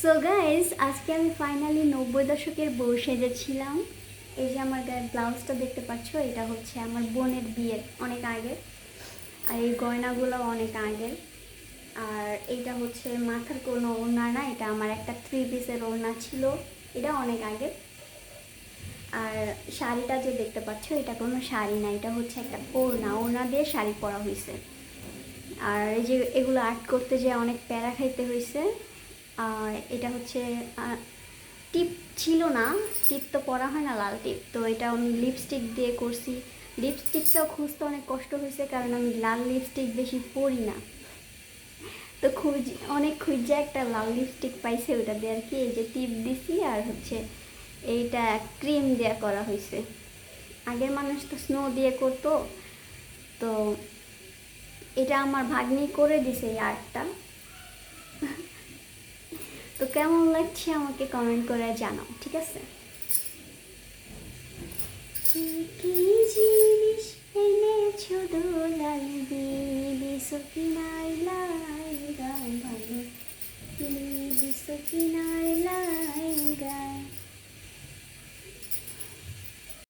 So guys, আজকে আমি finally 90 দশকের বউ সেজেছিলাম। এই যে আমার গায়ের ব্লাউজটা দেখতে পাচ্ছ, এটা হচ্ছে আমার বোনের বিয়ের অনেক আগের। আর এই গয়নাগুলো অনেক আগের। আর এটা হচ্ছে মাথার কোনো ওড়না না, এটা আমার একটা 3 পিসের ওড়না ছিল, এটা অনেক আগের। আর শাড়িটা যে দেখতে পাচ্ছ, এটা কোনো শাড়ি না, এটা হচ্ছে একটা ওড়না, ওড়না দিয়ে শাড়ি পরা হয়েছে। আর এই যে এগুলো আর্ট করতে যে অনেক প্যারা খাইতে হয়েছে। আর এটা হচ্ছে টিপ ছিল না, টিপ তো পরা হয় না, লাল টিপ, তো এটা আমি লিপস্টিক দিয়ে করছি। লিপস্টিকটাও খুঁজতে অনেক কষ্ট হয়েছে, কারণ আমি লাল লিপস্টিক বেশি পরি না। তো অনেক খুঁজে একটা লাল লিপস্টিক পাইছে, ওটা দিয়ে আর কি এই যে টিপ দিছি। আর হচ্ছে এইটা ক্রিম দিয়ে করা হয়েছে। আগের মানুষ তো স্নো দিয়ে করতো, তো এটা আমার ভাগ্নি করে দিছে এই আর্টটা। তো কেমন লাগছে আমাকে কমেন্ট করে জানাও, ঠিক আছে? কি জিনিস এনেছো দোলাল বিবি সকিনার লাই গায় ভালো, বিবি সকিনার লাই গায়।